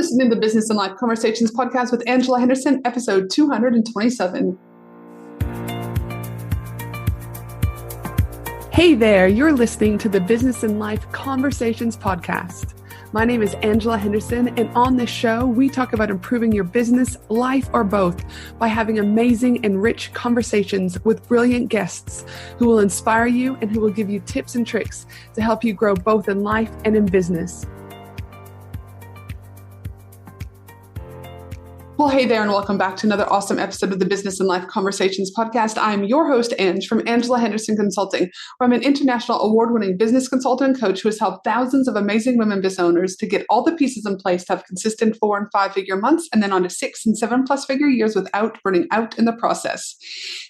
listening to the Business and Life Conversations podcast with Angela Henderson, episode 227. Hey there, you're listening to the Business and Life Conversations podcast. My name is Angela Henderson, and on this show, we talk about improving your business, life, or both by having amazing and rich conversations with brilliant guests who will inspire you and who will give you tips and tricks to help you grow both in life and in business. Well, hey there, and welcome back to another awesome episode of the Business and Life Conversations podcast. I'm your host, Ange, from Angela Henderson Consulting, where I'm an international award-winning business consultant and coach who has helped thousands of amazing women business owners to get all the pieces in place to have consistent 4- and 5-figure months and then on to 6- and 7+-figure years without burning out in the process.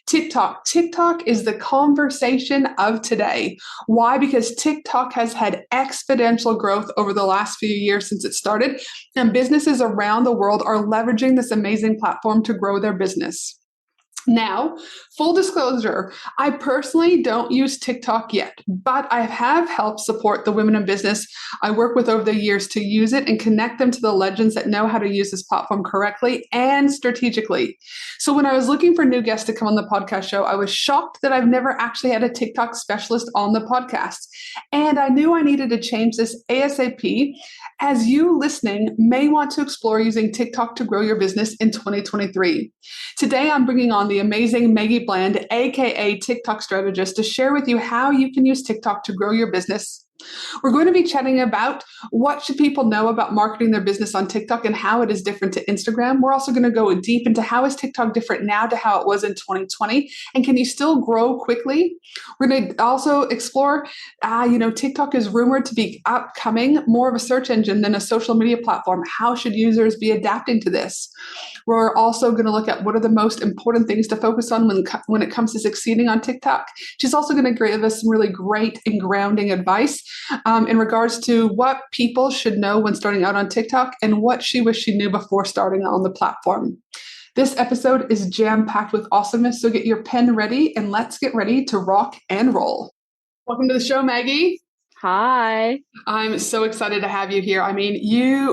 TikTok. TikTok is the conversation of today. Why? Because TikTok has had exponential growth over the last few years since it started, and businesses around the world are leveraging this amazing platform to grow their business. Now, full disclosure, I personally don't use TikTok yet, but I have helped support the women in business I work with over the years to use it and connect them to the legends that know how to use this platform correctly and strategically. So when I was looking for new guests to come on the podcast show, I was shocked that I've never actually had a TikTok specialist on the podcast. And I knew I needed to change this ASAP, as you listening may want to explore using TikTok to grow your business in 2023. Today, I'm bringing on the amazing Maggie Bland, aka TikTok strategist, to share with you how you can use TikTok to grow your business. We're going to be chatting about what should people know about marketing their business on TikTok and how it is different to Instagram. We're also going to go deep into how is TikTok different now to how it was in 2020, and can you still grow quickly? We're going to also explore, TikTok is rumored to be upcoming more of a search engine than a social media platform. How should users be adapting to this? We're also going to look at what are the most important things to focus on when it comes to succeeding on TikTok. She's also going to give us some really great and grounding advice in regards to what people should know when starting out on TikTok and what she wished she knew before starting on the platform. This episode is jam-packed with awesomeness, so get your pen ready and let's get ready to rock and roll. Welcome to the show, Maggie. Hi. I'm so excited to have you here. I mean,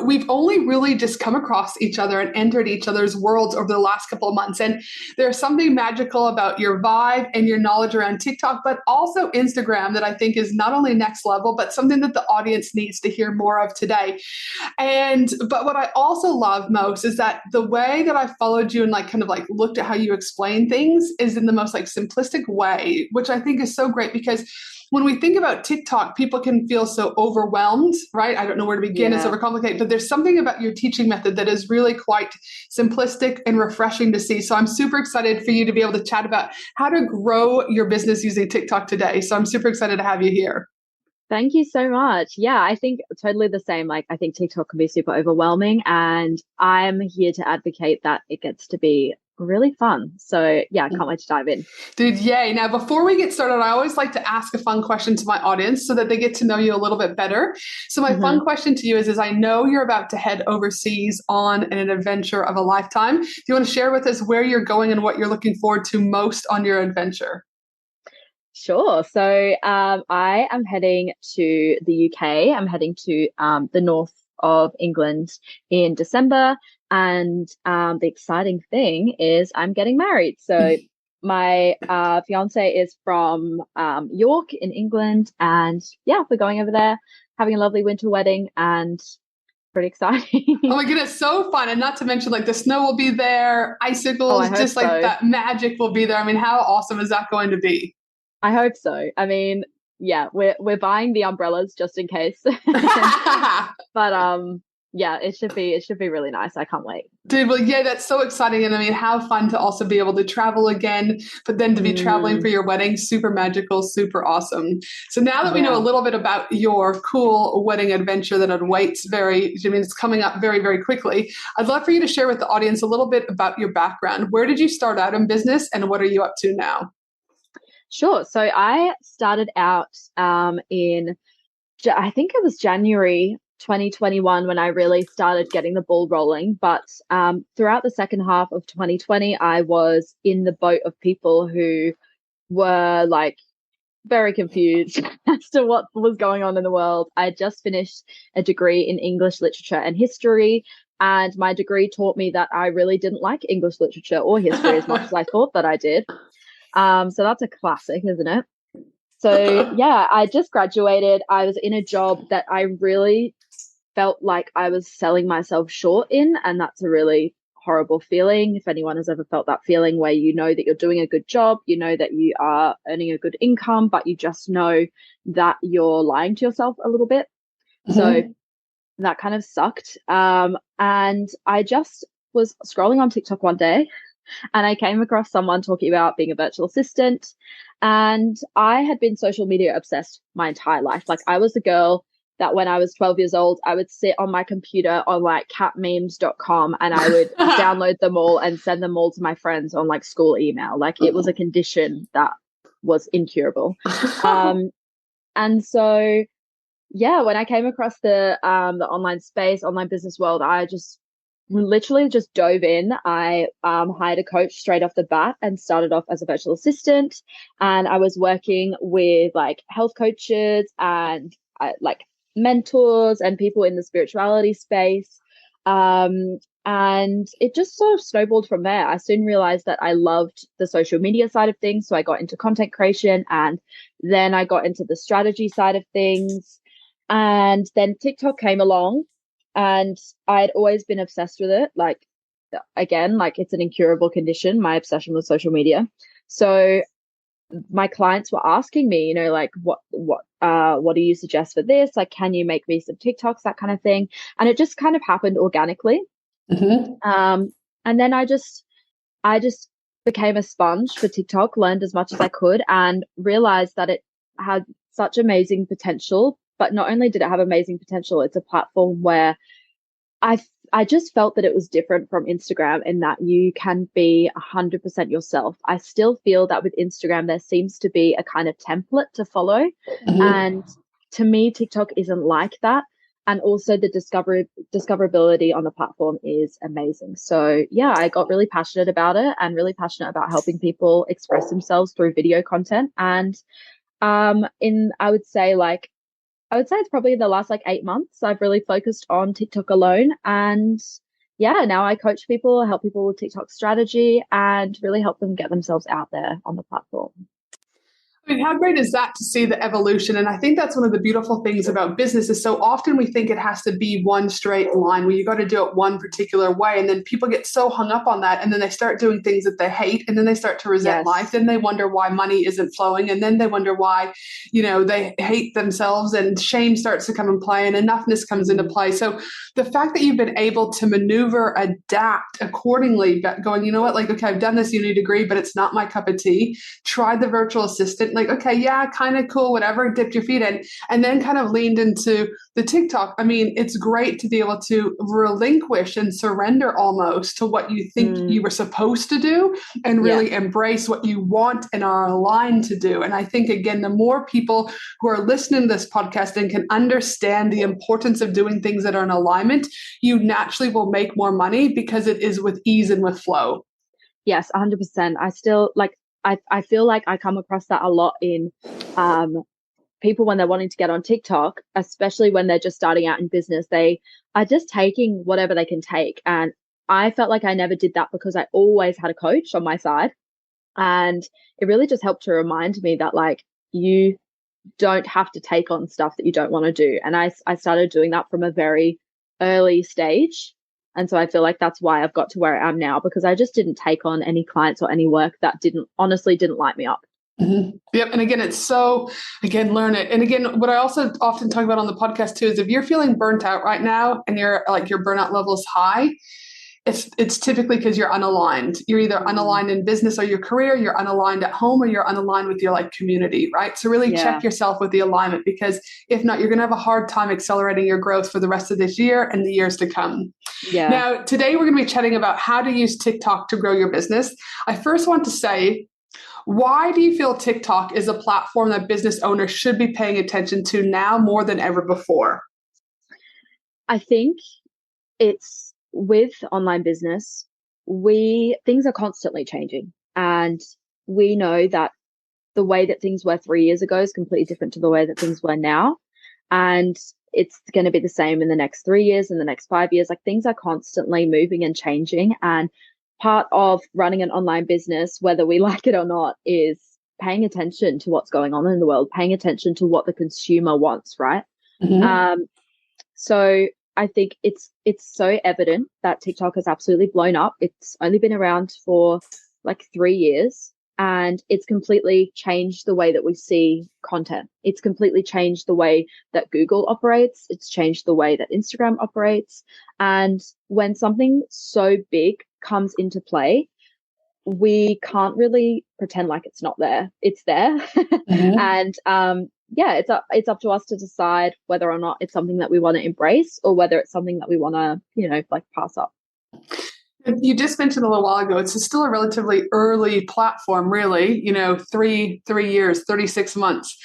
we've only really just come across each other and entered each other's worlds over the last couple of months. And there's something magical about your vibe and your knowledge around TikTok, but also Instagram that I think is not only next level, but something that the audience needs to hear more of today. But what I also love most is that the way that I followed you and looked at how you explain things is in the most simplistic way, which I think is so great because when we think about TikTok, people can feel so overwhelmed, right? I don't know where to begin. Yeah. It's overcomplicated, but there's something about your teaching method that is really quite simplistic and refreshing to see. So I'm super excited for you to be able to chat about how to grow your business using TikTok today. So I'm super excited to have you here. Thank you so much. Yeah, I think totally the same. I think TikTok can be super overwhelming, and I'm here to advocate that it gets to be really fun. So yeah, I can't wait to dive in. Dude, yay. Now, before we get started, I always like to ask a fun question to my audience so that they get to know you a little bit better. So my fun question to you is I know you're about to head overseas on an adventure of a lifetime. Do you want to share with us where you're going and what you're looking forward to most on your adventure? Sure. So I am heading to the UK. I'm heading to the north of England in December. And the exciting thing is I'm getting married. So my fiance is from York in England. And yeah, we're going over there, having a lovely winter wedding, and pretty exciting. Oh my goodness, so fun. And not to mention the snow will be there, icicles, just so. That magic will be there. I mean, how awesome is that going to be? I hope so. I mean, yeah, we're buying the umbrellas just in case. But yeah, it should be really nice. I can't wait. Dude, well, yeah, that's so exciting. And I mean, how fun to also be able to travel again, but then to be traveling for your wedding, super magical, super awesome. So now that we know a little bit about your cool wedding adventure that awaits it's coming up very, very quickly, I'd love for you to share with the audience a little bit about your background. Where did you start out in business and what are you up to now? Sure. So I started out in, I think it was January 2021 when I really started getting the ball rolling. But throughout the second half of 2020, I was in the boat of people who were very confused as to what was going on in the world. I had just finished a degree in English literature and history, And my degree taught me that I really didn't like English literature or history as much as I thought that I did. So that's a classic, isn't it? So yeah, I just graduated. I was in a job that I really felt like I was selling myself short in, and that's a really horrible feeling. If anyone has ever felt that feeling where you know that you're doing a good job, you know that you are earning a good income, but you just know that you're lying to yourself a little bit. So that kind of sucked. And I just was scrolling on TikTok one day and I came across someone talking about being a virtual assistant. And I had been social media obsessed my entire life. Like I was the girl that when I was 12 years old, I would sit on my computer on like catmemes.com and I would download them all and send them all to my friends on like school email. Like it was a condition that was incurable. And so yeah, when I came across the online space, online business world, I just literally just dove in. I hired a coach straight off the bat and started off as a virtual assistant. And I was working with like health coaches and like mentors and people in the spirituality space. And it just sort of snowballed from there. I soon realized that I loved the social media side of things. So I got into content creation and then I got into the strategy side of things. And then TikTok came along and I'd always been obsessed with it. Like, again, like it's an incurable condition, my obsession with social media. So my clients were asking me, you know, like, what do you suggest for this? Like, can you make me some TikToks, that kind of thing? And it just kind of happened organically. And then I just became a sponge for TikTok, learned as much as I could and realized that it had such amazing potential. But not only did it have amazing potential, it's a platform where I just felt that it was different from Instagram in that you can be 100% yourself. I still feel that with Instagram, there seems to be a kind of template to follow. And to me, TikTok isn't like that. And also the discoverability on the platform is amazing. So yeah, I got really passionate about it and really passionate about helping people express themselves through video content. And I would say it's probably the last like 8 months I've really focused on TikTok alone. And yeah, now I coach people, help people with TikTok strategy and really help them get themselves out there on the platform. I mean, how great is that to see the evolution? And I think that's one of the beautiful things about business is so often we think it has to be one straight line where you got to do it one particular way. And then people get so hung up on that. And then they start doing things that they hate. And then they start to resent life. Then they wonder why money isn't flowing. And then they wonder why, you know, they hate themselves and shame starts to come in play and enoughness comes into play. So the fact that you've been able to maneuver, adapt accordingly, going, you know what, like, okay, I've done this uni degree, but it's not my cup of tea. Try the virtual assistant. Like, okay, yeah, kind of cool, whatever, dipped your feet in, and then kind of leaned into the TikTok. I mean, it's great to be able to relinquish and surrender almost to what you think you were supposed to do and really embrace what you want and are aligned to do. And I think, again, the more people who are listening to this podcast and can understand the importance of doing things that are in alignment, you naturally will make more money because it is with ease and with flow. Yes, 100%. I still like, I feel like I come across that a lot in people when they're wanting to get on TikTok, especially when they're just starting out in business. They are just taking whatever they can take. And I felt like I never did that because I always had a coach on my side. And it really just helped to remind me that like you don't have to take on stuff that you don't want to do. And I started doing that from a very early stage. And so I feel like that's why I've got to where I am now, because I just didn't take on any clients or any work that didn't light me up. Yep. And again, it's so, again, learn it. And again, what I also often talk about on the podcast too, is if you're feeling burnt out right now and you're like your burnout level is high, it's typically because you're unaligned. You're either unaligned in business or your career, you're unaligned at home, or you're unaligned with your like community, right? So really check yourself with the alignment, because if not, you're going to have a hard time accelerating your growth for the rest of this year and the years to come. Yeah. Now, today we're going to be chatting about how to use TikTok to grow your business. I first want to say, why do you feel TikTok is a platform that business owners should be paying attention to now more than ever before? I think it's with online business, things are constantly changing, and we know that the way that things were 3 years ago is completely different to the way that things were now. And it's going to be the same in the next 3 years, in the next 5 years. Like things are constantly moving and changing. And part of running an online business, whether we like it or not, is paying attention to what's going on in the world, paying attention to what the consumer wants, right? So I think it's so evident that TikTok has absolutely blown up. It's only been around for like 3 years, and it's completely changed the way that we see content. It's completely changed the way that Google operates. It's changed the way that Instagram operates. And when something so big comes into play, we can't really pretend like it's not there. It's there. And yeah, it's up to us to decide whether or not it's something that we want to embrace or whether it's something that we want to, like pass up. You just mentioned a little while ago, it's still a relatively early platform, really, 3 years, 36 months.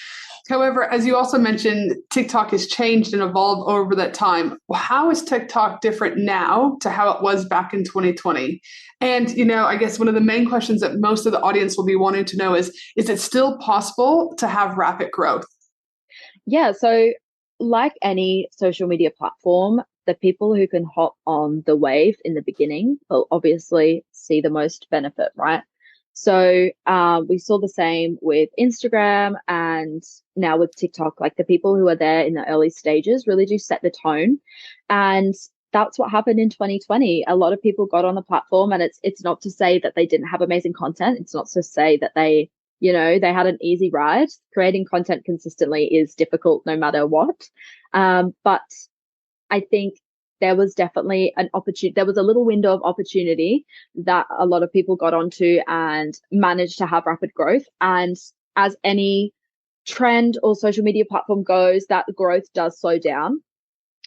However, as you also mentioned, TikTok has changed and evolved over that time. How is TikTok different now to how it was back in 2020? And, I guess one of the main questions that most of the audience will be wanting to know is it still possible to have rapid growth? Yeah. So like any social media platform, the people who can hop on the wave in the beginning will obviously see the most benefit, right? So we saw the same with Instagram and now with TikTok. Like the people who are there in the early stages really do set the tone. And that's what happened in 2020. A lot of people got on the platform, and it's not to say that they didn't have amazing content. It's not to say that they had an easy ride. Creating content consistently is difficult no matter what. But I think there was definitely an opportunity. There was a little window of opportunity that a lot of people got onto and managed to have rapid growth. And as any trend or social media platform goes, that growth does slow down.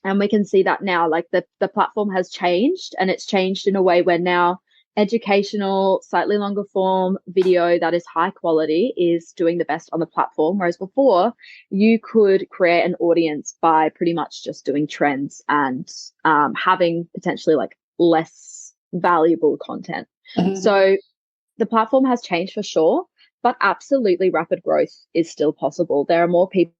And we can see that now, like the platform has changed, and it's changed in a way where now educational, slightly longer form video that is high quality is doing the best on the platform. Whereas before, you could create an audience by pretty much just doing trends and having potentially like less valuable content. So the platform has changed for sure, but absolutely rapid growth is still possible. There are more people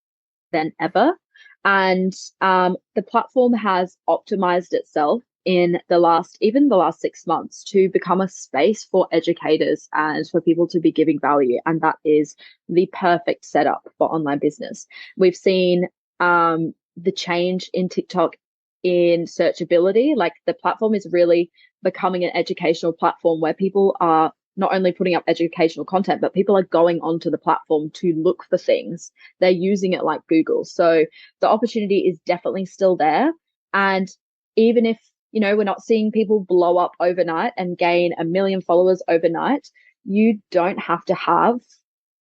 than ever. And the platform has optimized itself in the last 6 months to become a space for educators and for people to be giving value. And that is the perfect setup for online business. We've seen the change in TikTok in searchability. Like the platform is really becoming an educational platform where people are not only putting up educational content, but people are going onto the platform to look for things. They're using it like Google. So the opportunity is definitely still there. And even if, we're not seeing people blow up overnight and gain 1 million followers overnight, you don't have to have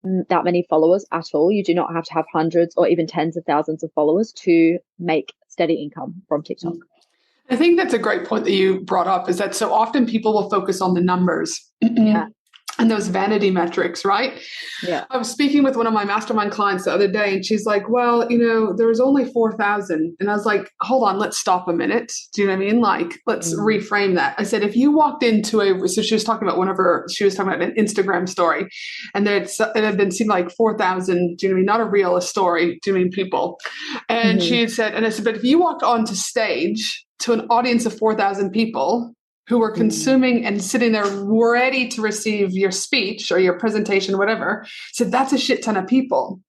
that many followers at all. You do not have to have hundreds or even tens of thousands of followers to make steady income from TikTok. I think that's a great point that you brought up, is that so often people will focus on the numbers. Yeah. And those vanity metrics, right? Yeah. I was speaking with one of my mastermind clients the other day, and she's like, well, there was only 4,000. And I was like, hold on, let's stop a minute. Do you know what I mean? Like, let's reframe that. I said, if you walked into so she was talking about she was talking about an Instagram story, and it had been seen like 4,000, do you know what I mean? Not a reel, a story, do you mean people? And she had said, and I said, but if you walked onto stage to an audience of 4,000 people, who were consuming and sitting there ready to receive your speech or your presentation, whatever. So that's a shit ton of people.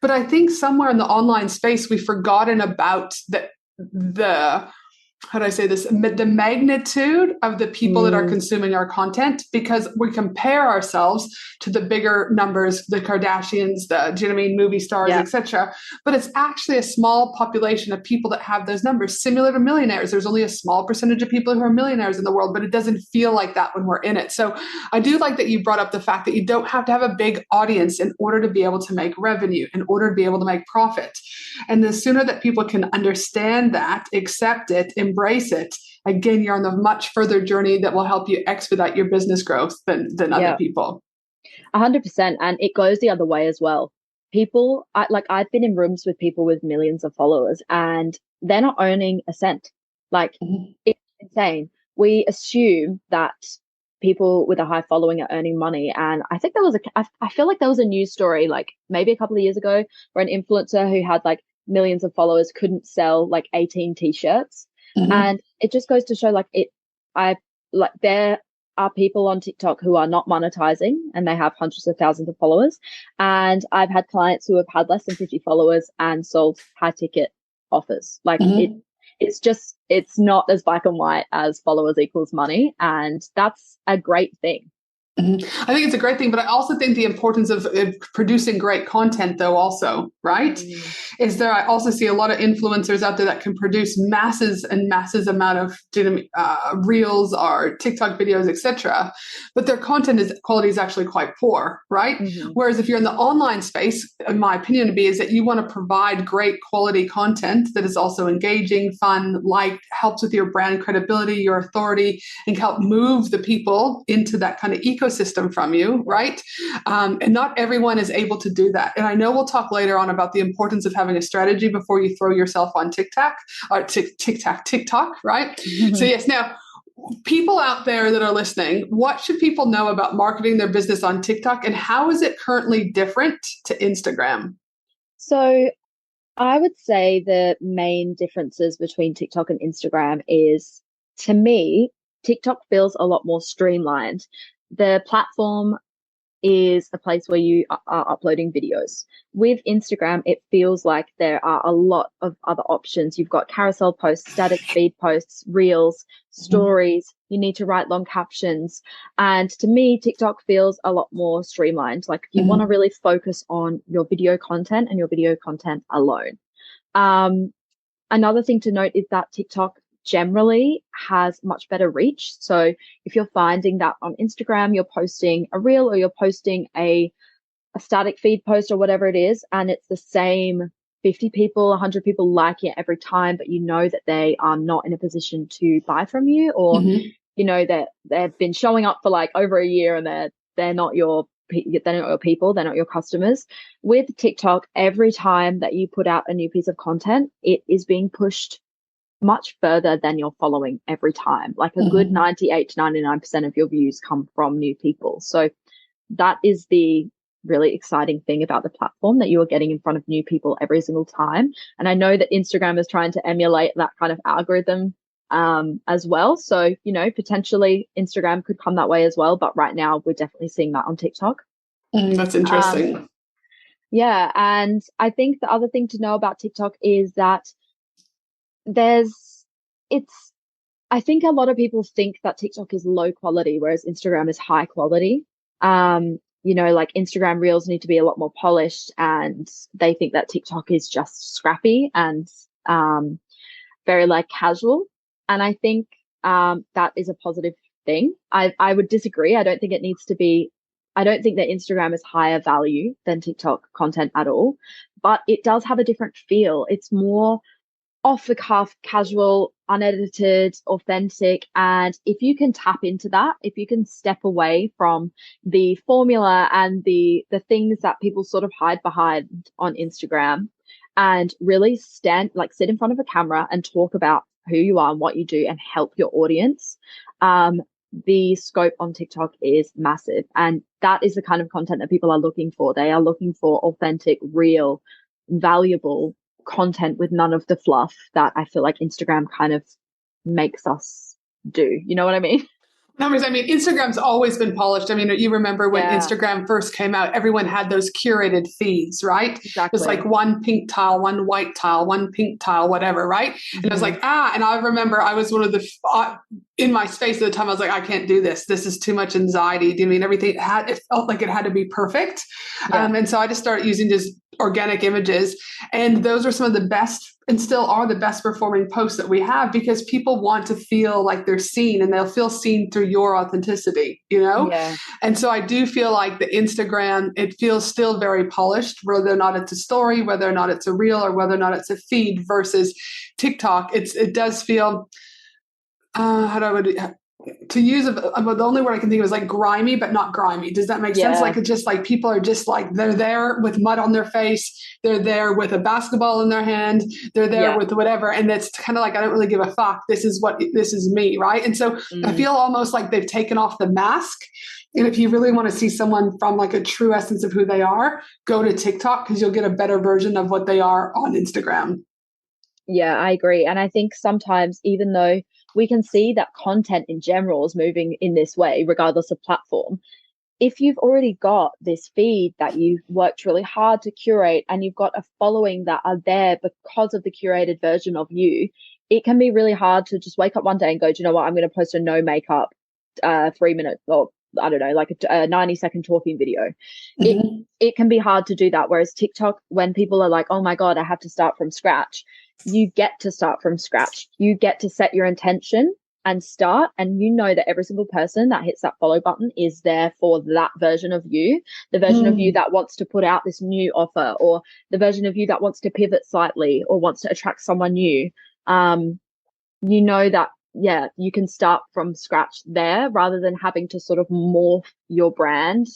But I think somewhere in the online space, we've forgotten about the how do I say this? The magnitude of the people that are consuming our content, because we compare ourselves to the bigger numbers, the Kardashians, do you know what I mean, movie stars, etc. But it's actually a small population of people that have those numbers, similar to millionaires. There's only a small percentage of people who are millionaires in the world, but it doesn't feel like that when we're in it. So I do like that you brought up the fact that you don't have to have a big audience in order to be able to make revenue, in order to be able to make profit. And the sooner that people can understand that, accept it, embrace it, again, you're on a much further journey that will help you expedite your business growth than other people. 100%. And it goes the other way as well. People, I've been in rooms with people with millions of followers, and they're not owning a cent. Like, it's insane. We assume that people with a high following are earning money. And I think I feel like there was a news story, like maybe a couple of years ago, where an influencer who had like millions of followers couldn't sell like 18 t-shirts. And it just goes to show like there are people on TikTok who are not monetizing and they have hundreds of thousands of followers. And I've had clients who have had less than 50 followers and sold high ticket offers. Like it's not as black and white as followers equals money. And that's a great thing. I think it's a great thing, but I also think the importance of producing great content, though, also, right? Is there, I also see a lot of influencers out there that can produce masses and masses amount of reels or TikTok videos, etc. But their content quality is actually quite poor, right? Whereas if you're in the online space, in my opinion, is that you want to provide great quality content that is also engaging, fun, helps with your brand credibility, your authority, and help move the people into that kind of ecosystem from you, right? And not everyone is able to do that. And I know we'll talk later on about the importance of having a strategy before you throw yourself on TikTok, right? So yes, now people out there that are listening, what should people know about marketing their business on TikTok, and how is it currently different to Instagram? So I would say the main differences between TikTok and Instagram is, to me, TikTok feels a lot more streamlined. The platform is a place where you are uploading videos. With Instagram, it feels like there are a lot of other options. You've got carousel posts, static feed posts, reels, stories. You need to write long captions. And to me, TikTok feels a lot more streamlined. Like you want to really focus on your video content and your video content alone. Another thing to note is that TikTok generally has much better reach. So if you're finding that on Instagram, you're posting a reel or you're posting a static feed post or whatever it is, and it's the same 50 people, 100 people liking it every time, but you know that they are not in a position to buy from you, or you know that they've been showing up for like over a year and they're not your people, they're not your customers. With TikTok, every time that you put out a new piece of content, it is being pushed much further than you're following every time. Like a good 98 to 99% of your views come from new people. So that is the really exciting thing about the platform, that you are getting in front of new people every single time. And I know that Instagram is trying to emulate that kind of algorithm as well. So, you know, potentially Instagram could come that way as well. But right now we're definitely seeing that on TikTok. That's interesting. Yeah. And I think the other thing to know about TikTok is that I think a lot of people think that TikTok is low quality, whereas Instagram is high quality. You know, like Instagram reels need to be a lot more polished, and they think that TikTok is just scrappy and very like casual. And I think that is a positive thing. I would disagree. I don't think that Instagram is higher value than TikTok content at all, but it does have a different feel. It's more off the cuff, casual, unedited, authentic. And if you can tap into that, if you can step away from the formula and the things that people sort of hide behind on Instagram, and really sit in front of a camera and talk about who you are and what you do and help your audience, the scope on TikTok is massive. And that is the kind of content that people are looking for. They are looking for authentic, real, valuable content with none of the fluff that I feel like Instagram kind of makes us do. You know what I mean? I mean, Instagram's always been polished. I mean, you remember when Instagram first came out, everyone had those curated feeds, right? Exactly. It's like one pink tile, one white tile, one pink tile, whatever, right? And I was like, and I remember I was one of the, in my space at the time, I was like, I can't do this. This is too much anxiety. Do you mean everything it felt like it had to be perfect? Yeah. And so I just started using just organic images. And those are some of the best and still are the best performing posts that we have, because people want to feel like they're seen, and they'll feel seen through your authenticity, you know? Yeah. And so I do feel like the Instagram, it feels still very polished, whether or not it's a story, whether or not it's a reel, or whether or not it's a feed, versus TikTok. It does feel, to use the only word I can think of is like grimy, but not grimy. Does that make sense? Like, it's just like people are just like, they're there with mud on their face. They're there with a basketball in their hand. They're there with whatever. And it's kind of like, I don't really give a fuck. This is me. Right. And so I feel almost like they've taken off the mask And if you really want to see someone from like a true essence of who they are, go to TikTok because you'll get a better version of what they are on Instagram. Yeah, I agree. And I think sometimes, even though we can see that content in general is moving in this way, regardless of platform, if you've already got this feed that you've worked really hard to curate and you've got a following that are there because of the curated version of you, it can be really hard to just wake up one day and go, do you know what? I'm going to post a no makeup 3 minute or I don't know, like a 90-second talking video. It can be hard to do that. Whereas TikTok, when people are like, oh my God, I have to start from scratch, you get to start from scratch. You get to set your intention and start, and you know that every single person that hits that follow button is there for that version of you, the version of you that wants to put out this new offer, or the version of you that wants to pivot slightly or wants to attract someone new. You know that, yeah, you can start from scratch there rather than having to sort of morph your brand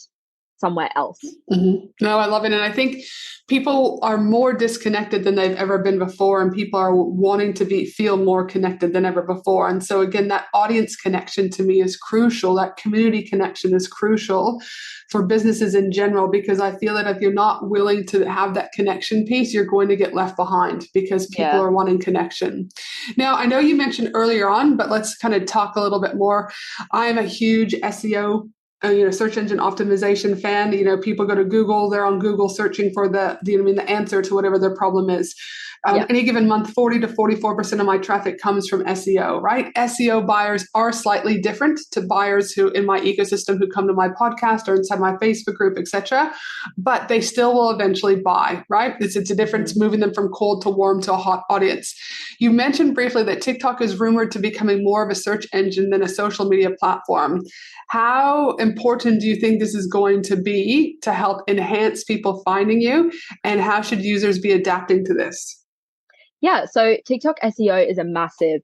somewhere else. No, I love it. And I think people are more disconnected than they've ever been before, and people are wanting to feel more connected than ever before. And so again, that audience connection to me is crucial. That community connection is crucial for businesses in general, because I feel that if you're not willing to have that connection piece, you're going to get left behind because people are wanting connection. Now, I know you mentioned earlier on, but let's kind of talk a little bit more. I am a huge SEO search engine optimization fan. People go to Google, they're on Google searching for the answer to whatever their problem is. Any given month, 40 to 44% of my traffic comes from SEO, right? SEO buyers are slightly different to buyers who in my ecosystem who come to my podcast or inside my Facebook group, etc. But they still will eventually buy, right? It's a difference moving them from cold to warm to a hot audience. You mentioned briefly that TikTok is rumored to becoming more of a search engine than a social media platform. How important do you think this is going to be to help enhance people finding you? And how should users be adapting to this? Yeah, so TikTok SEO is a massive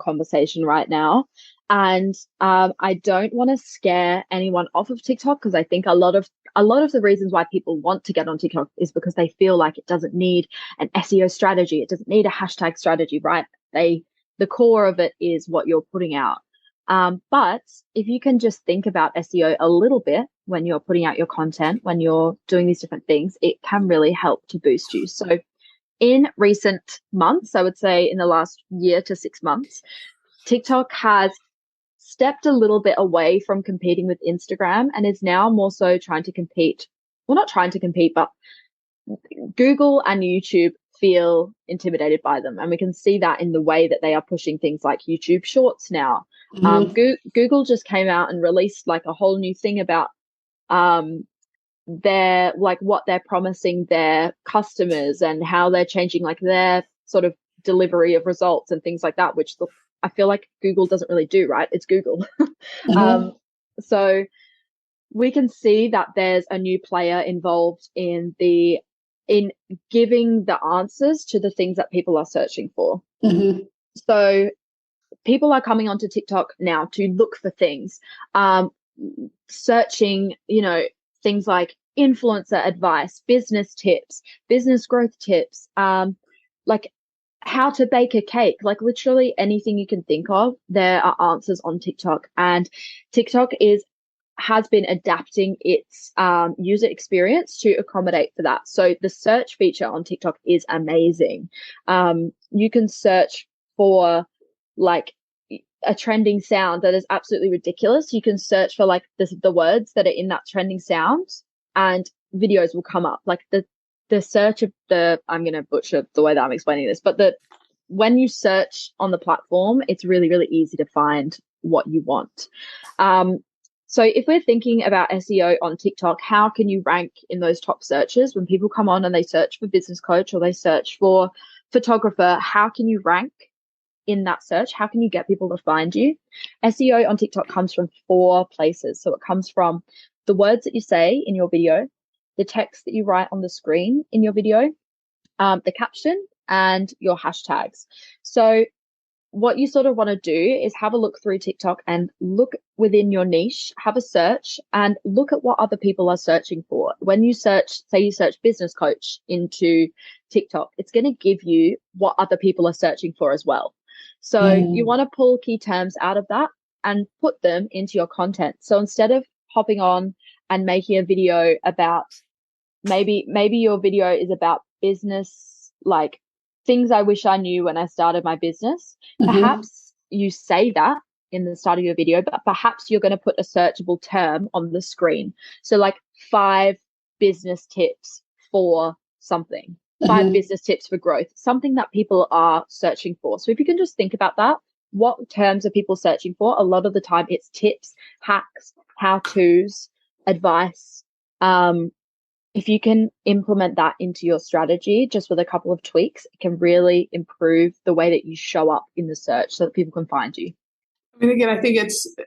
conversation right now. And I don't want to scare anyone off of TikTok, because I think a lot of the reasons why people want to get on TikTok is because they feel like it doesn't need an SEO strategy. It doesn't need a hashtag strategy, right? The core of it is what you're putting out. But if you can just think about SEO a little bit when you're putting out your content, when you're doing these different things, it can really help to boost you. So in recent months, I would say in the last year to 6 months, TikTok has stepped a little bit away from competing with Instagram and is now more so trying to compete. Well, not trying to compete, but Google and YouTube feel intimidated by them. And we can see that in the way that they are pushing things like YouTube Shorts now. Google just came out and released like a whole new thing about their like what they're promising their customers and how they're changing like their sort of delivery of results and things like that, which I feel like Google doesn't really do, right? It's Google. So we can see that there's a new player involved in giving the answers to the things that people are searching for. So people are coming onto TikTok now to look for things, searching, things like influencer advice, business tips, business growth tips, like how to bake a cake, like literally anything you can think of, there are answers on TikTok. And TikTok has been adapting its user experience to accommodate for that. So the search feature on TikTok is amazing. You can search for like a trending sound that is absolutely ridiculous. You can search for like the words that are in that trending sound, and videos will come up. Like the search of I'm going to butcher the way that I'm explaining this, but when you search on the platform, it's really, really easy to find what you want. So if we're thinking about SEO on TikTok, how can you rank in those top searches when people come on and they search for business coach or they search for photographer? How can you rank in that search? How can you get people to find you? SEO on TikTok comes from 4 places. So it comes from the words that you say in your video, the text that you write on the screen in your video, the caption, and your hashtags. So what you sort of want to do is have a look through TikTok and look within your niche, have a search and look at what other people are searching for. When you search, say you search business coach into TikTok, it's going to give you what other people are searching for as well. So you want to pull key terms out of that and put them into your content. So instead of hopping on and making a video about maybe your video is about business, like things I wish I knew when I started my business. Perhaps you say that in the start of your video, but perhaps you're going to put a searchable term on the screen. So like 5 business tips for something, 5 business tips for growth, something that people are searching for. So if you can just think about that, what terms are people searching for? A lot of the time it's tips, hacks, how-tos, advice. If you can implement that into your strategy just with a couple of tweaks, it can really improve the way that you show up in the search so that people can find you. And again, I think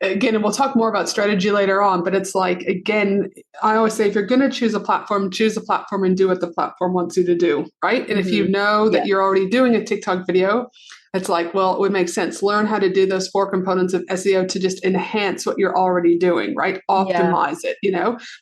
and we'll talk more about strategy later on, but it's like, again, I always say, if you're going to choose a platform and do what the platform wants you to do, right? And if you know that you're already doing a TikTok video, it's like, well, it would make sense. Learn how to do those 4 components of SEO to just enhance what you're already doing, right? Optimize it,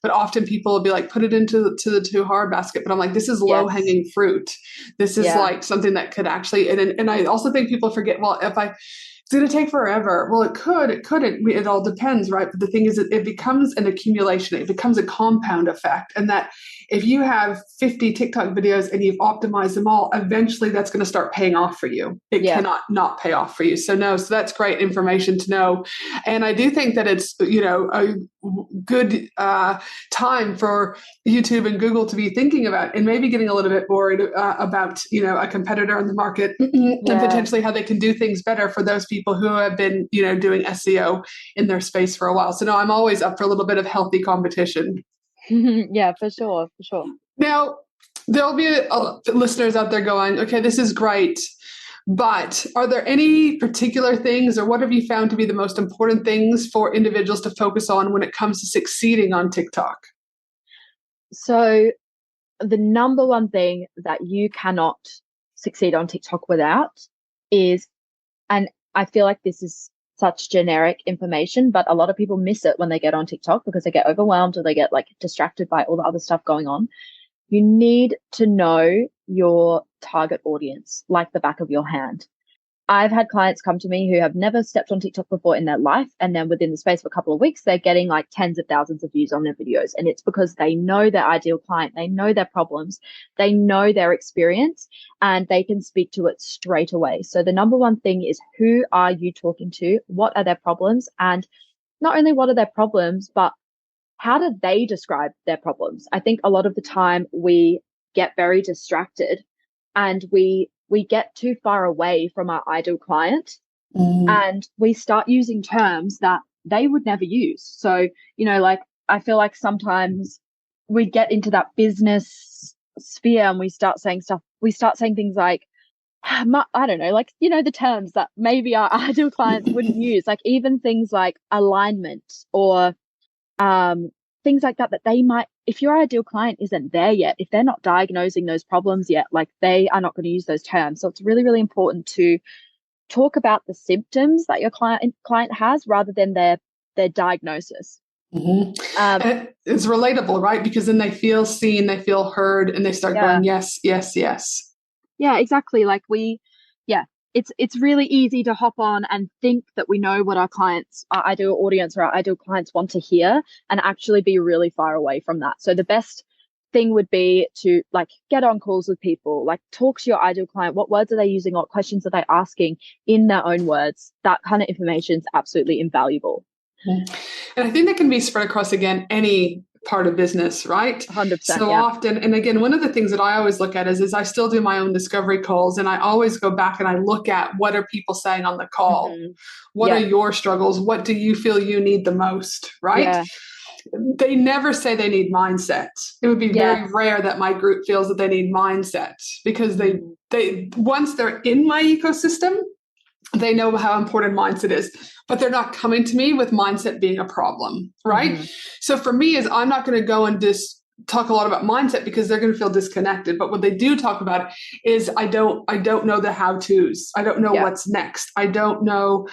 but often people will be like, put it into the too hard basket. But I'm like, this is low hanging fruit. This is like something that could actually, and I also think people forget, well, it's going to take forever. Well, it couldn't. It all depends, right? But the thing is, it becomes an accumulation. It becomes a compound effect. And that if you have 50 TikTok videos and you've optimized them all, eventually that's going to start paying off for you. It cannot not pay off for you. So that's great information to know. And I do think that it's, a good time for YouTube and Google to be thinking about, and maybe getting a little bit worried about, a competitor in the market and potentially how they can do things better for those people who have been, doing SEO in their space for a while. So no, I'm always up for a little bit of healthy competition. Yeah, for sure. Now, there'll be listeners out there going, okay, this is great, but are there any particular things, or what have you found to be the most important things for individuals to focus on when it comes to succeeding on TikTok? So the number one thing that you cannot succeed on TikTok without is, and I feel like this is such generic information, but a lot of people miss it when they get on TikTok because they get overwhelmed or they get like distracted by all the other stuff going on. You need to know your target audience like the back of your hand. I've had clients come to me who have never stepped on TikTok before in their life. And then within the space of a couple of weeks, they're getting like tens of thousands of views on their videos. And it's because they know their ideal client. They know their problems. They know their experience, and they can speak to it straight away. So the number one thing is, who are you talking to? What are their problems? And not only what are their problems, but how do they describe their problems? I think a lot of the time we get very distracted and we get too far away from our ideal client and we start using terms that they would never use. So, like, I feel like sometimes we get into that business sphere and we start saying things like, I don't know, like, the terms that maybe our ideal clients wouldn't use, like even things like alignment or things like that they might, if your ideal client isn't there yet, if they're not diagnosing those problems yet, like they are not going to use those terms. So it's really, really important to talk about the symptoms that your client has rather than their diagnosis. It's relatable, right? Because then they feel seen, they feel heard, and they start going, yes, yes, yes. Yeah, exactly. Like it's really easy to hop on and think that we know what our ideal audience or our ideal clients want to hear, and actually be really far away from that. So the best thing would be to like get on calls with people, like talk to your ideal client. What words are they using? What questions are they asking in their own words? That kind of information is absolutely invaluable. And I think that can be spread across, again, any part of business, right? 100%. So often, and again, one of the things that I always look at is I still do my own discovery calls, and I always go back and I look at, what are people saying on the call? What are your struggles? What do you feel you need the most, right? They never say they need mindset. It would be very rare that my group feels that they need mindset, because they once they're in my ecosystem, they know how important mindset is, but they're not coming to me with mindset being a problem, right? So for me, is I'm not going to go and just talk a lot about mindset, because they're going to feel disconnected. But what they do talk about is, I don't know the how-tos. I don't know what's next. I don't know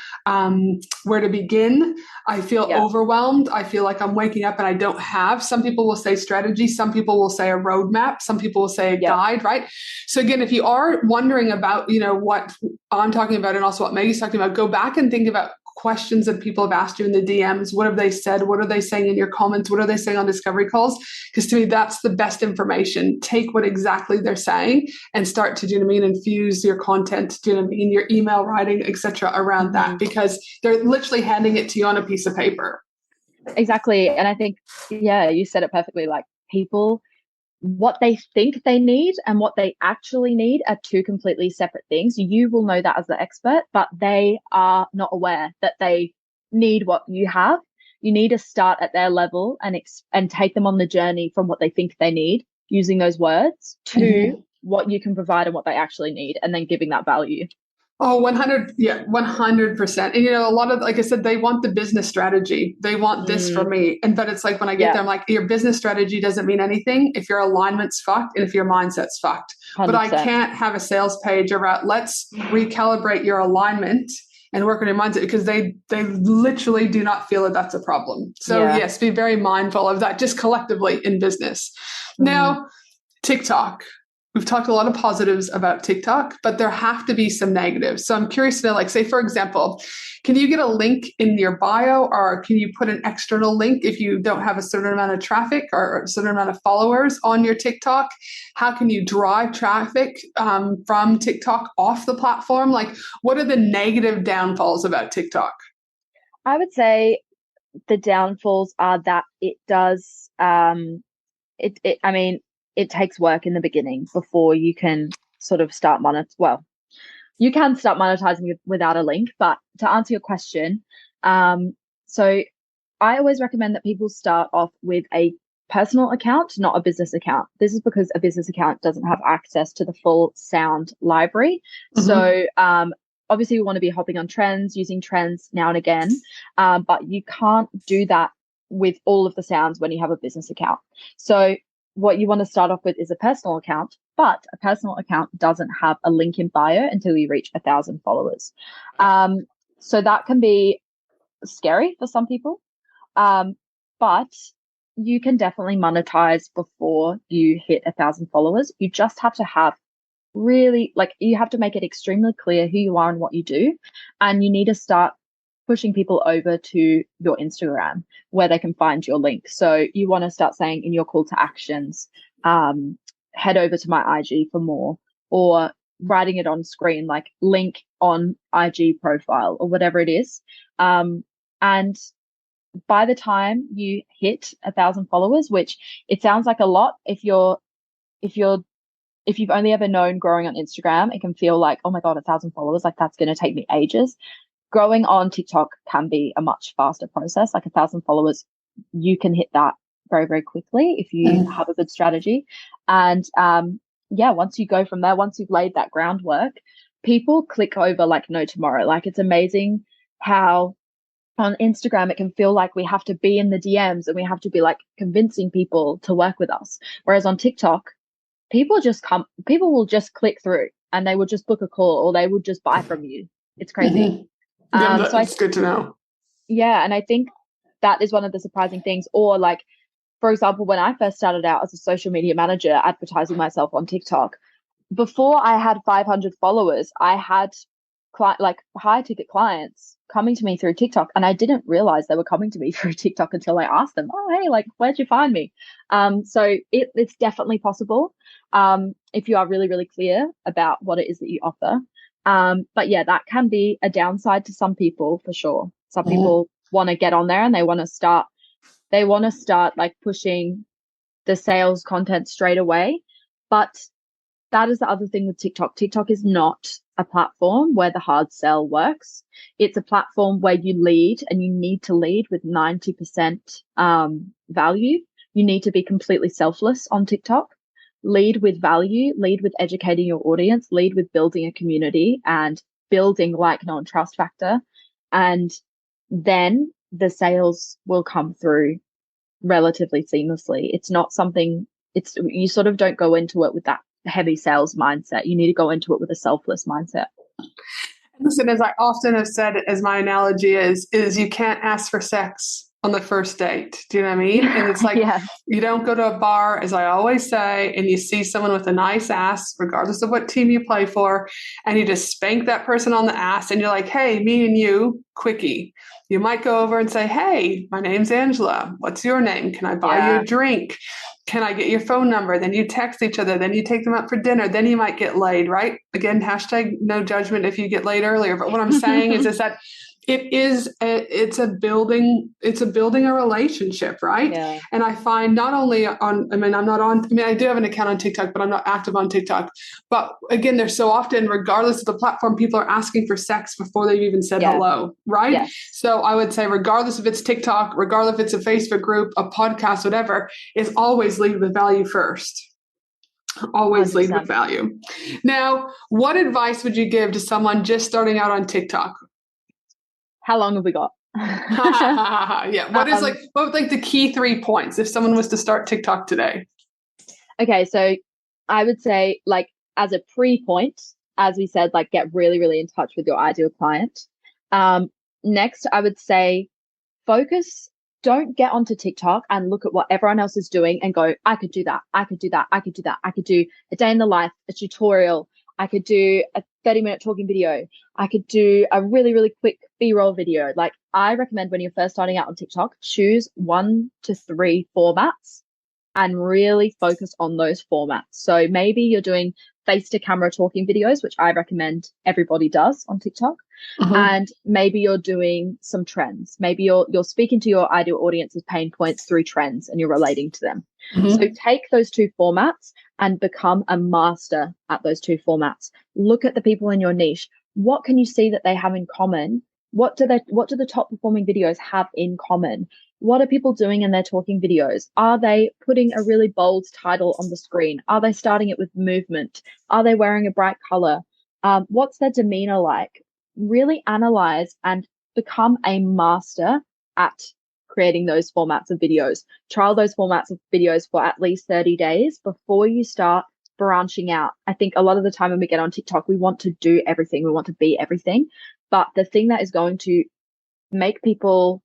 where to begin. I feel overwhelmed. I feel like I'm waking up and I don't have. Some people will say strategy. Some people will say a roadmap. Some people will say a guide, right? So again, if you are wondering about, what I'm talking about and also what Maggie's talking about, go back and think about questions that people have asked you in the DMs? What have they said? What are they saying in your comments? What are they saying on discovery calls? Because to me, that's the best information. Take what exactly they're saying and start to, do you know what I mean, infuse your content, do you know what I mean, your email writing, etc. around that, because they're literally handing it to you on a piece of paper. Exactly. And I think, yeah, you said it perfectly. Like, people, what they think they need and what they actually need are two completely separate things. You will know that as the expert, but they are not aware that they need what you have. You need to start at their level and take them on the journey from what they think they need, using those words, to what you can provide and what they actually need, and then giving that value. Oh, 100. Yeah, 100%. And, a lot of, like I said, they want the business strategy. They want this for me. But it's like, when I get there, I'm like, your business strategy doesn't mean anything if your alignment's fucked and if your mindset's fucked. 100%. But I can't have a sales page about, let's recalibrate your alignment and work on your mindset, because they literally do not feel that that's a problem. So yes, be very mindful of that, just collectively in business. Now, TikTok. We've talked a lot of positives about TikTok, but there have to be some negatives. So I'm curious to know, like, say, for example, can you get a link in your bio, or can you put an external link if you don't have a certain amount of traffic or a certain amount of followers on your TikTok? How can you drive traffic from TikTok off the platform? Like, what are the negative downfalls about TikTok? I would say the downfalls are that it does, it takes work in the beginning before you can sort of start you can start monetizing without a link. But to answer your question, so I always recommend that people start off with a personal account, not a business account. This is because a business account doesn't have access to the full sound library. So obviously you want to be hopping on trends, using trends now and again, but you can't do that with all of the sounds when you have a business account. So what you want to start off with is a personal account, but a personal account doesn't have a link in bio until you reach 1,000 followers. So that can be scary for some people, but you can definitely monetize before you hit 1,000 followers. You just have to have you have to make it extremely clear who you are and what you do, and you need to start pushing people over to your Instagram where they can find your link. So you want to start saying in your call to actions, head over to my IG for more, or writing it on screen, like link on IG profile or whatever it is. And by the time you hit 1,000 followers, which it sounds like a lot, if you've only ever known growing on Instagram, it can feel like, oh my God, 1,000 followers, like that's going to take me ages. Growing on TikTok can be a much faster process. Like 1,000 followers, you can hit that very, very quickly if you have a good strategy. And once you go from there, once you've laid that groundwork, people click over like no tomorrow. Like, it's amazing how on Instagram it can feel like we have to be in the DMs and we have to be like convincing people to work with us. Whereas on TikTok, people will just click through and they will just book a call or they will just buy from you. It's crazy. That's good to know. Yeah. And I think that is one of the surprising things. Or like, for example, when I first started out as a social media manager advertising myself on TikTok, before I had 500 followers, I had high ticket clients coming to me through TikTok, and I didn't realize they were coming to me through TikTok until I asked them, oh, hey, like, where'd you find me? So it's definitely possible if you are really, really clear about what it is that you offer. But yeah, that can be a downside to some people for sure. Some people want to get on there and they want to start like pushing the sales content straight away. But that is the other thing with TikTok. TikTok is not a platform where the hard sell works. It's a platform where you lead, and you need to lead with 90% value. You need to be completely selfless on TikTok. Lead with value, lead with educating your audience, lead with building a community and building like, know, and trust factor. And then the sales will come through relatively seamlessly. It's not something, you sort of don't go into it with that heavy sales mindset. You need to go into it with a selfless mindset. Listen, as I often have said, as my analogy is you can't ask for sex on the first date. Do you know what I mean? And it's like, Yeah. you don't go to a bar, as I always say, and you see someone with a nice ass, regardless of what team you play for, and you just spank that person on the ass and you're like, hey, me and you, quickie. You might go over and say, hey, my name's Angela. What's your name? Can I buy you a drink? Can I get your phone number? Then you text each other. Then you take them out for dinner. Then you might get laid, right? Again, hashtag no judgment if you get laid earlier. But what I'm saying is that it's a building a relationship, right? Yeah. And I find not only I do have an account on TikTok, but I'm not active on TikTok. But again, there's so often, regardless of the platform, people are asking for sex before they've even said hello, right? Yeah. So I would say, regardless if it's TikTok, regardless if it's a Facebook group, a podcast, whatever, is always lead with value first. Always 100%. Lead with value. Now, what advice would you give to someone just starting out on TikTok? How long have we got? Yeah. What the key 3 points if someone was to start TikTok today? Okay. So I would say, like, as a pre-point, as we said, like, get really, really in touch with your ideal client. Next, I would say focus. Don't get onto TikTok and look at what everyone else is doing and go, I could do that. I could do that. I could do that. I could do a day in the life, a tutorial. I could do a 30-minute talking video. I could do a really, really quick B-roll video. Like, I recommend when you're first starting out on TikTok, choose 1 to 3 formats and really focus on those formats. So maybe you're doing face-to-camera talking videos, which I recommend everybody does on TikTok. Mm-hmm. And maybe you're doing some trends. Maybe you're speaking to your ideal audience's pain points through trends and you're relating to them. Mm-hmm. So take those 2 formats and become a master at those 2 formats. Look at the people in your niche. What can you see that they have in common? What do the top performing videos have in common? What are people doing in their talking videos? Are they putting a really bold title on the screen? Are they starting it with movement? Are they wearing a bright color? What's their demeanor like? Really analyze and become a master at creating those formats of videos. Trial those formats of videos for at least 30 days before you start branching out. I think a lot of the time when we get on TikTok, we want to do everything. We want to be everything. But the thing that is going to make people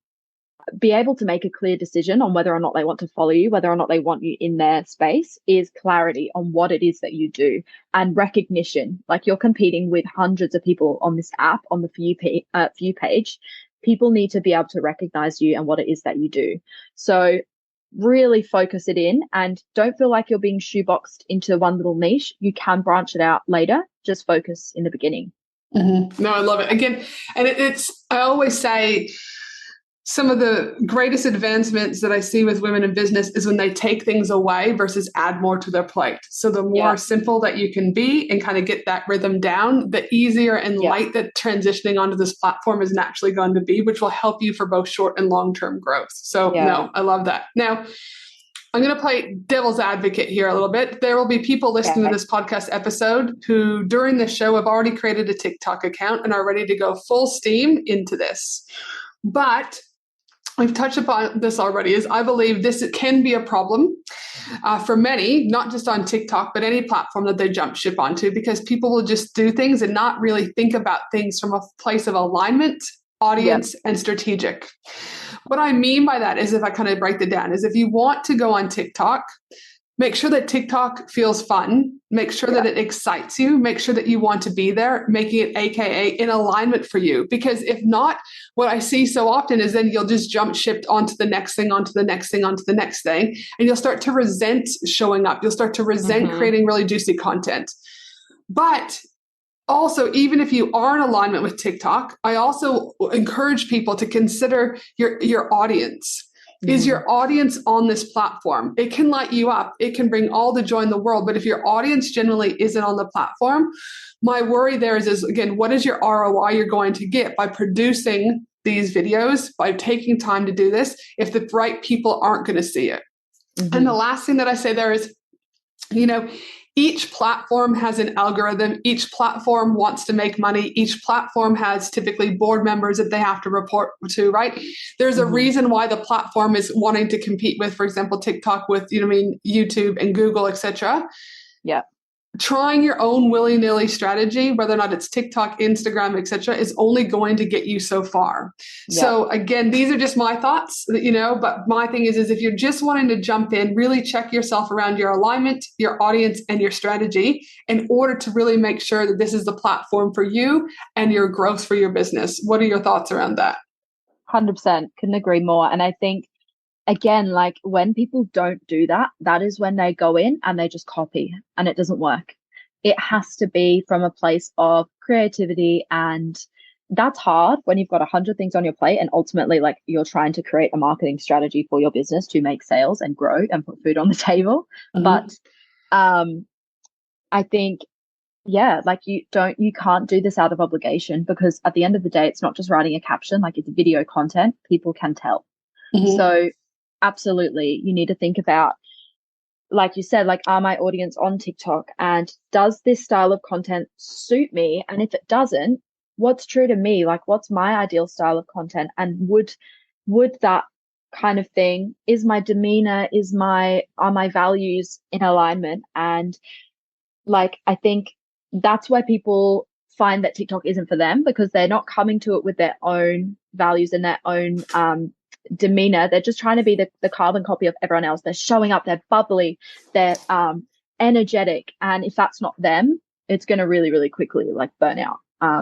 be able to make a clear decision on whether or not they want to follow you, whether or not they want you in their space, is clarity on what it is that you do and recognition. Like, you're competing with hundreds of people on this app, on the For You page. People need to be able to recognize you and what it is that you do. So really focus it in and don't feel like you're being shoeboxed into one little niche. You can branch it out later. Just focus in the beginning. Mm-hmm. No, I love it. Again, and I always say, some of the greatest advancements that I see with women in business is when they take things away versus add more to their plate. So the more simple that you can be and kind of get that rhythm down, the easier and light that transitioning onto this platform is naturally going to be, which will help you for both short and long-term growth. So no, I love that. Now, I'm going to play devil's advocate here a little bit. There will be people listening to this podcast episode who during the show have already created a TikTok account and are ready to go full steam into this. But we've touched upon this already, is I believe this can be a problem for many, not just on TikTok, but any platform that they jump ship onto, because people will just do things and not really think about things from a place of alignment, audience, and strategic. What I mean by that is, if I kind of break it down, is if you want to go on TikTok, make sure that TikTok feels fun. Make sure that it excites you. Make sure that you want to be there, making it AKA in alignment for you. Because if not, what I see so often is then you'll just jump ship onto the next thing, onto the next thing, onto the next thing. And you'll start to resent showing up. You'll start to resent creating really juicy content. But also, even if you are in alignment with TikTok, I also encourage people to consider your audience. Is your audience on this platform? It can light you up. It can bring all the joy in the world. But if your audience generally isn't on the platform, my worry there is again, what is your ROI you're going to get by producing these videos, by taking time to do this, if the right people aren't going to see it? Mm-hmm. And the last thing that I say there is, each platform has an algorithm. Each platform wants to make money. Each platform has typically board members that they have to report to, right? There's a reason why the platform is wanting to compete with, for example, TikTok with, YouTube and Google, etc. Yeah. trying your own willy-nilly strategy, whether or not it's TikTok, Instagram, etc., is only going to get you so far. Yeah. So again, these are just my thoughts, but my thing is if you're just wanting to jump in, really check yourself around your alignment, your audience, and your strategy in order to really make sure that this is the platform for you and your growth for your business. What are your thoughts around that? 100%. Couldn't agree more. And I think, again, like when people don't do that, that is when they go in and they just copy and it doesn't work. It has to be from a place of creativity, and that's hard when you've got 100 things on your plate and ultimately like you're trying to create a marketing strategy for your business to make sales and grow and put food on the table. Mm-hmm. But I think, yeah, like you can't do this out of obligation, because at the end of the day, it's not just writing a caption, like it's video content, people can tell. Mm-hmm. So absolutely, you need to think about, like you said, like, are my audience on TikTok, and does this style of content suit me? And if it doesn't, what's true to me? Like, what's my ideal style of content? And would that kind of thing, is my demeanor, are my values in alignment? And like, I think that's where people find that TikTok isn't for them, because they're not coming to it with their own values and their own demeanor. They're just trying to be the carbon copy of everyone else. They're showing up, they're bubbly, they're energetic. And if that's not them, it's going to really, really quickly like burn out.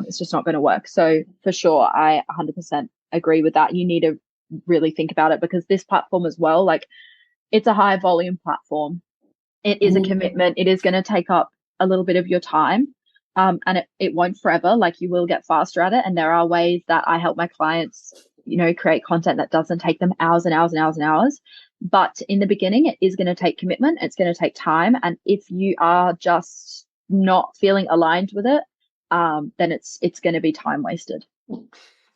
It's just not going to work. So for sure, I 100% agree with that. You need to really think about it, because this platform as well, like it's a high volume platform. It is a commitment. It is going to take up a little bit of your time. And it won't forever. Like, you will get faster at it. And there are ways that I help my clients, create content that doesn't take them hours and hours and hours and hours. But in the beginning, it is going to take commitment. It's going to take time. And if you are just not feeling aligned with it, then it's going to be time wasted.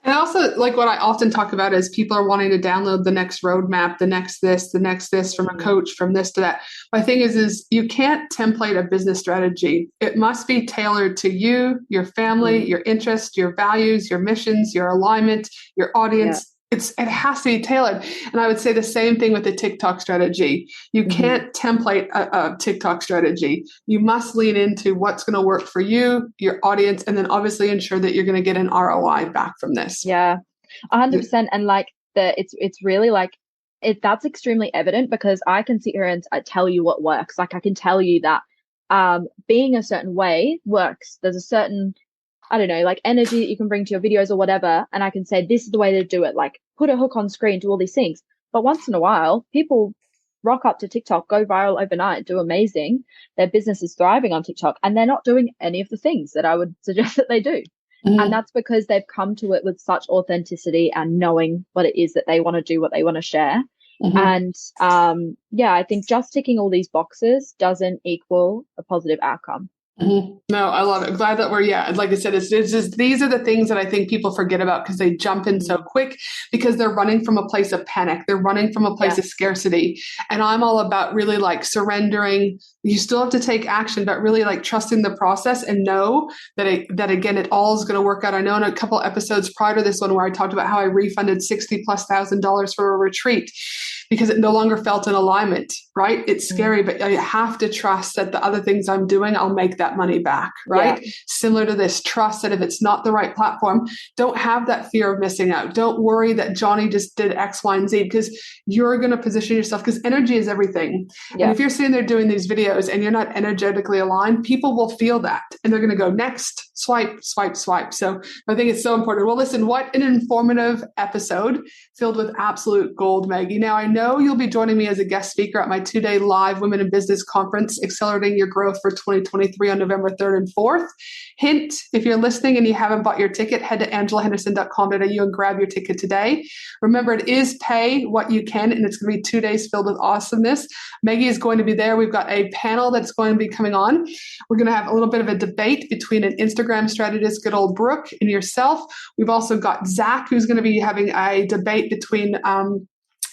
And also, like, what I often talk about is people are wanting to download the next roadmap, the next this from a coach, from this to that. My thing is you can't template a business strategy. It must be tailored to you, your family, your interests, your values, your missions, your alignment, your audience. Yeah. It has to be tailored. And I would say the same thing with the TikTok strategy. You can't template a TikTok strategy. You must lean into what's going to work for you, your audience, and then obviously ensure that you're going to get an ROI back from this. Yeah, 100%. And like it's really like that's extremely evident, because I can sit here and tell you what works. Like, I can tell you that being a certain way works. There's a certain, I don't know, like energy that you can bring to your videos or whatever. And I can say, this is the way to do it. Like, put a hook on screen, do all these things. But once in a while, people rock up to TikTok, go viral overnight, do amazing. Their business is thriving on TikTok, and they're not doing any of the things that I would suggest that they do. And that's because they've come to it with such authenticity and knowing what it is that they want to do, what they want to share. And I think just ticking all these boxes doesn't equal a positive outcome. No, I love it. I'm glad that like I said, it's just, these are the things that I think people forget about, because they jump in so quick, because they're running from a place of panic. They're running from a place of scarcity. And I'm all about really like surrendering. You still have to take action, but really like trusting the process and know that again, it all is going to work out. I know in a couple episodes prior to this one where I talked about how I refunded $60,000+ for a retreat because it no longer felt in alignment, right? It's scary, but I have to trust that the other things I'm doing, I'll make that money back, right? Yeah. Similar to this, trust that if it's not the right platform, don't have that fear of missing out. Don't worry that Johnny just did X, Y, and Z, because you're going to position yourself, because energy is everything. Yeah. And if you're sitting there doing these videos and you're not energetically aligned, people will feel that and they're going to go next, swipe, swipe, swipe. So I think it's so important. Well, listen, what an informative episode filled with absolute gold, Maggie. Now, I know you'll be joining me as a guest speaker at my 2-day live Women in Business conference, Accelerating Your Growth for 2023 on November 3rd and 4th. Hint, if you're listening and you haven't bought your ticket, head to angelahenderson.com.au and grab your ticket today. Remember, it is pay what you can, and it's going to be 2 days filled with awesomeness. Maggie is going to be there. We've got a panel that's going to be coming on. We're going to have a little bit of a debate between an Instagram strategist, good old Brooke, and yourself. We've also got Zach, who's going to be having a debate between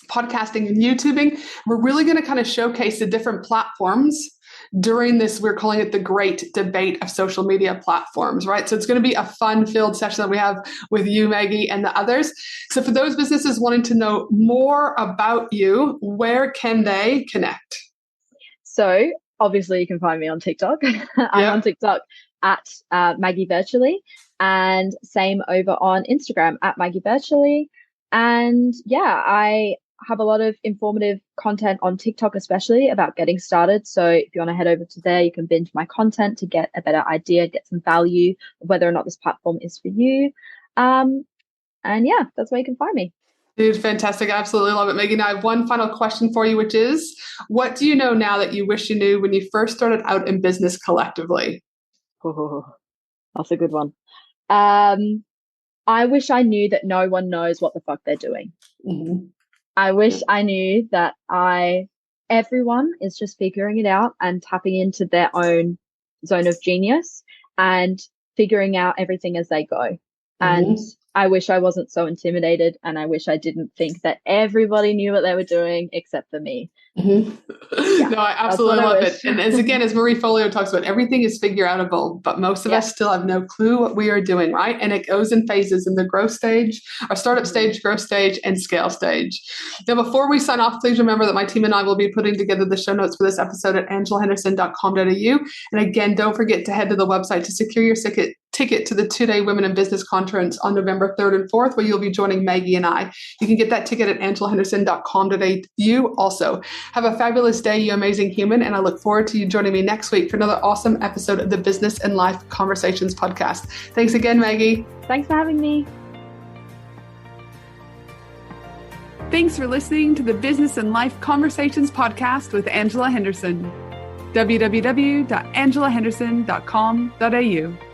podcasting and YouTubing. We're really going to kind of showcase the different platforms during this. We're calling it the great debate of social media platforms, right? So it's going to be a fun-filled session that we have with you, Maggie, and the others. So for those businesses wanting to know more about you, where can they connect? So obviously you can find me on TikTok. I'm on TikTok at Maggie Virtually, and same over on Instagram at Maggie Virtually. And yeah, I have a lot of informative content on TikTok, especially about getting started. So if you want to head over to there, you can binge my content to get a better idea, get some value of whether or not this platform is for you. And yeah, that's where you can find me. Dude, fantastic. I absolutely love it, Megan. I have one final question for you, which is, what do you know now that you wish you knew when you first started out in business collectively? Oh, that's a good one. I wish I knew that no one knows what the fuck they're doing. Mm-hmm. I wish I knew that everyone is just figuring it out and tapping into their own zone of genius and figuring out everything as they go. And I wish I wasn't so intimidated, and I wish I didn't think that everybody knew what they were doing except for me. Yeah, no, I absolutely love it. And as Marie Folio talks about, everything is figure outable, but most of us still have no clue what we are doing, right? And it goes in phases in the growth stage, or startup stage, growth stage, and scale stage. Now, before we sign off, please remember that my team and I will be putting together the show notes for this episode at angelahenderson.com.au. And again, don't forget to head to the website to secure your ticket to the 2-day Women in Business Conference on November 3rd and 4th, where you'll be joining Maggie and I. You can get that ticket at angelahenderson.com.au also. Have a fabulous day, you amazing human, and I look forward to you joining me next week for another awesome episode of the Business and Life Conversations podcast. Thanks again, Maggie. Thanks for having me. Thanks for listening to the Business and Life Conversations podcast with Angela Henderson. www.angelahenderson.com.au